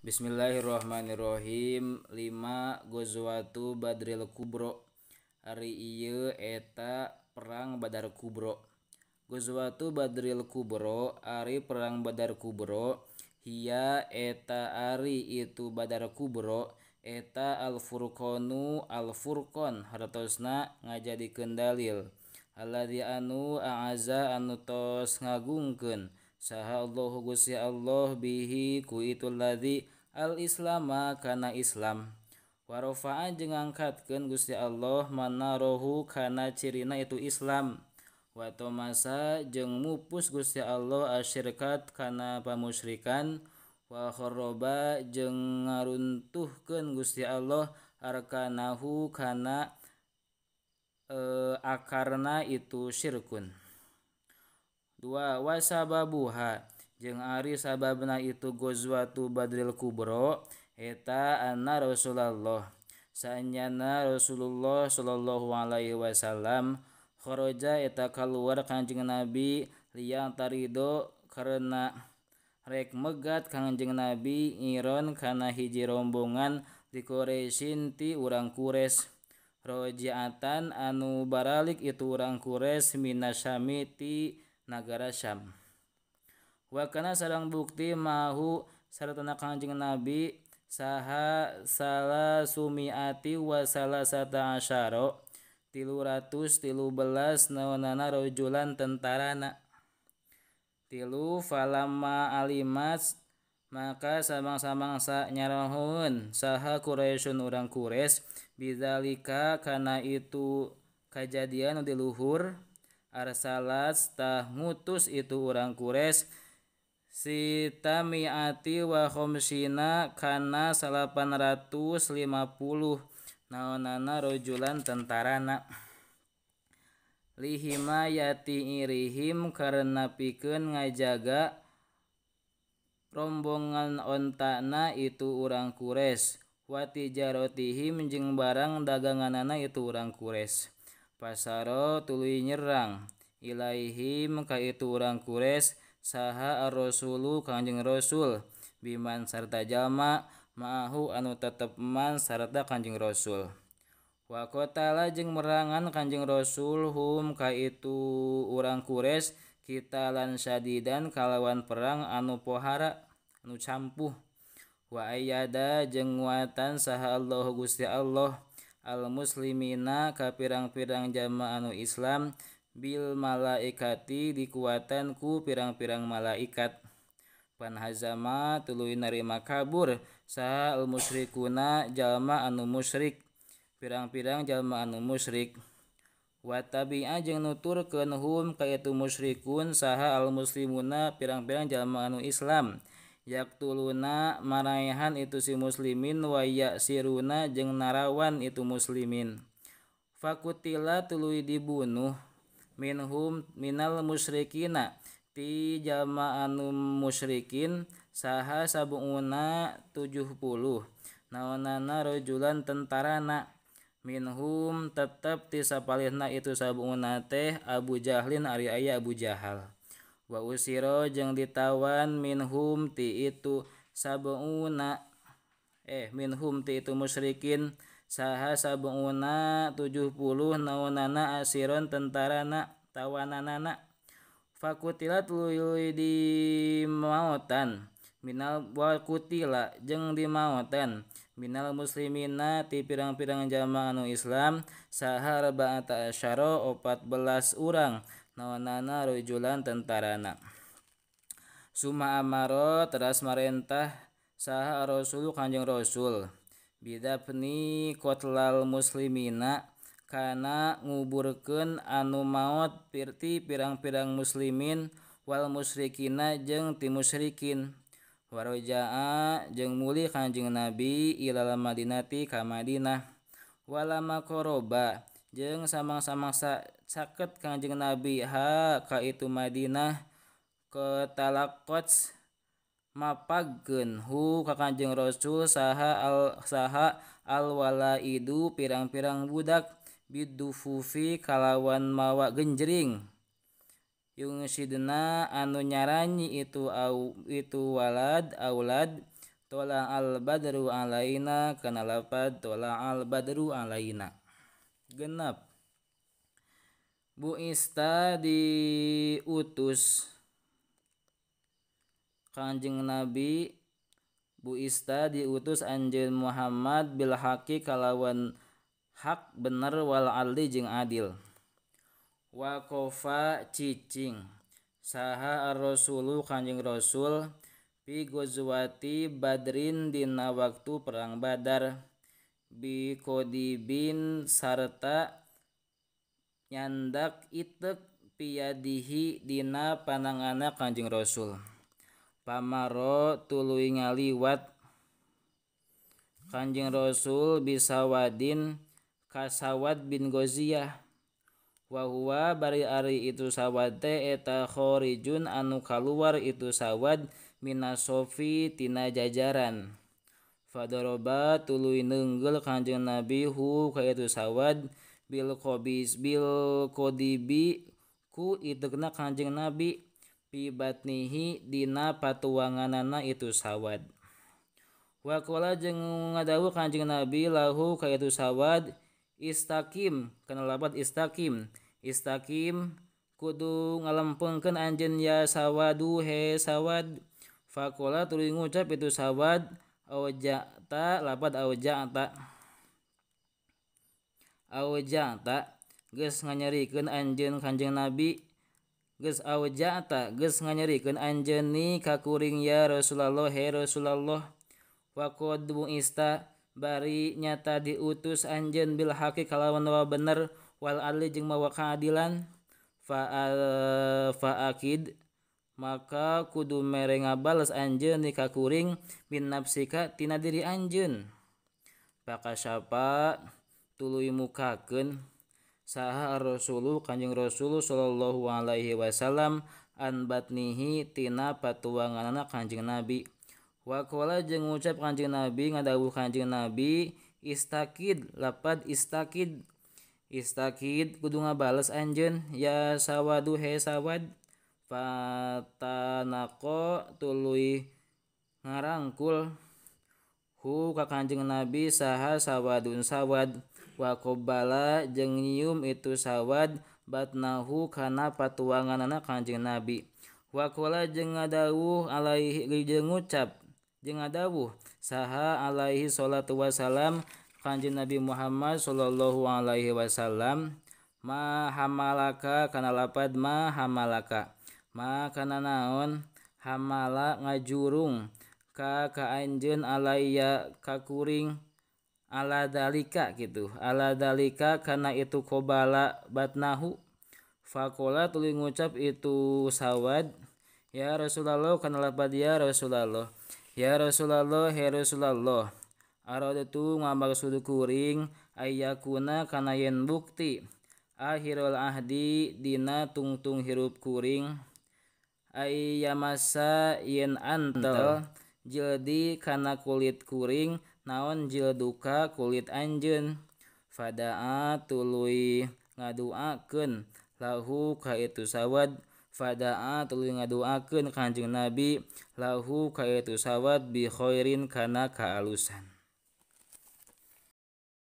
Bismillahirrohmanirrohim. 5 Ghazwatu Badril Kubro. Ari ieu eta perang Badar Kubro. Ghazwatu Badril Kubro ari perang Badar Kubro. Hiya eta ari itu Badar Kubro eta al-furqanu al-furqon hartosna ngajadikeun dalil. Alladzi anu a'aza anu tos ngagungkeun saha Allahu Gusti Allah bihi ku itu ladzi al-islama kana Islam. Wa rafa'a jeung ngangkatkeun Gusti Allah manarahu kana cirina itu Islam. Wa tamasa jeung mupus Gusti Allah asyirkat kana pamusyrikan. Wa kharraba jeung ngaruntuhkeun Gusti Allah arkanahu kana akarna itu syirkun. 2 Wasababuha jeung ari sababna itu Ghazwatu Badril Kubro eta anna Rasulullah saenyana Rasulullah sallallahu alaihi wasallam kharaja eta kaluar Kanjeng Nabi liyang tarido karena rek megat Kanjeng Nabi ngiron kana hiji rombongan di Quraisyin ti urang Quraisy rojiatan anu baralik itu urang Quraisy minasyami ti nagara Syam. Wa kana sareng bukti mahu saratana Kanjeng Nabi saha salasumiati wa salasata asyara 313 naonana rajulan tentarana. 3 Falamma alimat maka samang-samangsa nyarohun saha Quraisyun urang Quraisy bidzalika kana itu kajadian di luhur arsalat tah ngutus itu urang Quraisy sitamiati wa khamsina kana 850 naonana rajulan tentarana lihimayati irihim karena pikeun ngajaga rombongan ontana itu urang Quraisy wa tijaratihim jeung barang daganganana itu urang Quraisy. Pasaro tuluy nyerang ilaihim ka itu urang Quraisy saha ar-rasulu Kanjeng Rasul biman sarta jalma ma'ahu anu tetep man sarta Kanjeng Rasul. Wa qatala jeung merangan Kanjeng Rasul hum ka itu urang Quraisy qitalan syadidan kalawan perang anu pohara anu campuh. Wa ayyada jeung nguatan saha Allah Gusti Allah al-muslimina ka pirang-pirang jamaah anu Islam bil malaikati dikuatan ku pirang-pirang malaikat. Panhazama tuluy narima kabur saha al-musyrikuna jalma anu musyrik pirang-pirang jalma anu musyrik. Wa tabi'a jeung nuturkeun hum ka itu musyrikun saha al-muslimuna pirang-pirang jalma anu Islam yaktuluna maraehan itu si muslimin wa yasiruna jeung narawan itu muslimin. Fakutila tuluy dibunuh minhum minal musyrikina ti jalma anu musyrikin saha sab'una 70 naonana rajulan tentarana minhum tetep ti sapalihna itu sab'una teh Abu Jahlin ari aya Abu Jahal. Wa usiro jeung ditawan minhum ti itu sab'una minhum ti itu musyrikin saha sab'una 70 naonana asiron tentarana tawananana. Fakutila tuluy di maotan minal wa kutila jeung di maotan minal muslimina ti pirang-pirang jamaah anu Islam saha arba'ata asyara 14 urang naonana rajulan tentarana. Summa amaro teras marentah saha Rasul Kanjeng Rasul bidapni qatlal muslimina kana nguburkeun anu maot ti pirang-pirang muslimin wal musyrikina jeung ti musyrikin. Waraja'a jeung muli Kanjeng Nabi ilal Madinati ka Madinah. Walama qoroba jeung samang-samangsa caket Kanjeng Nabi ha ka itu Madinah ketalaqots mapagkeun hu ka Kanjeng Rasul saha al walaidu pirang-pirang budak bidufufi kalawan mawa genjring yung sidna anu nyaranyi itu walad aulad tola al badru alaina kana lapad tola al badru alaina. Genep bu ista diutus Kanjeng Nabi bu ista diutus anjeun Muhammad bil haqi kalawan hak bener wal adli jeung adil. Waqafa cicing saha ar-rasulu Kanjeng Rasul fi gozwati badrin dina waktu perang Badar bi kodibin sarta nyandak itek piyadihi dina panangana Kanjeng Rasul. Pamaro tuluy ngaliwat Kanjeng Rasul bisawadin kasawad bin Goziyah wa huwa bari ari itu sawad teh eta khorijun anu kaluar itu sawad minasofi tina jajaran. Fadoroba tuluy neunggel Kanjeng Nabi hu ka itu sawad bil kodibi ku itekna Kanjeng Nabi pi batnihi dina patuanganana itu sawad. Wa qala jeung ngadawuh Kanjeng Nabi lahu ka itu sawad istaqim kana lapad istaqim kudu ngalempengkeun anjeun ya sawadu he sawad. Faqala tuluy ngucap itu sawad auja'ta lapad auja'ta geus nganyarikeun anjeun Kanjeng Nabi geus auja'ta geus nganyarikeun anjeun ni ka kuring ya Rasulullah he Rasulullah. Wa qad bu'ista bari nyata diutus anjeun bil haqi kalawan wa bener wal adli jeung mawa kaadilan. Fa akid maka kudu mere ngabales anjeun ni ka kuring bin nafsika tina diri anjeun. Pakasapa tuluy mukakeun saha ar-rasulu Kanjeng Rasul sallallahu alaihi wasallam an batnihi tina patuanganna Kanjeng Nabi. Wa qala jeung ngucap Kanjeng Nabi ngadawuh Kanjeng Nabi istaqid lapad istaqid kudu ngabales anjeun ya sawadu he sawad. Fatanaqo tuluy ngarangkul hu ka Kanjeng Nabi saha sawadun sawad. Wa qabbala jeung nyium itu sawad batnahu kana patuanganna Kanjeng Nabi. Wa qala jeung ngadawuh alaihi jeung ngucap jeung ngadawuh saha alaihi salatu wasalam Kanjeng Nabi Muhammad sallallahu alaihi wasallam ma hamalaka kana lapad ma hamalaka ma kana naon hamala ngajurung ka anjeun alaiya ka kuring ala dalika gitu ala dalika kana itu qobala batnahu. Faqala tuluy ngucap itu sawad ya Rasulullah kana lapad ya Rasulullah he Rasulullah aradatu ngamaksud kuring ayyakuna kana yen bukti akhirul ahdi dina tungtung hirup kuring ayyamasa yen antel jildi kana kulit kuring naon jilduka kulit anjeun. Fadaa tuluy ngaduakeun lahu ka itu sawad fadaa tuluy ngaduakeun Kanjeng Nabi lahu ka itu sawad bi khairin kana kaalusan.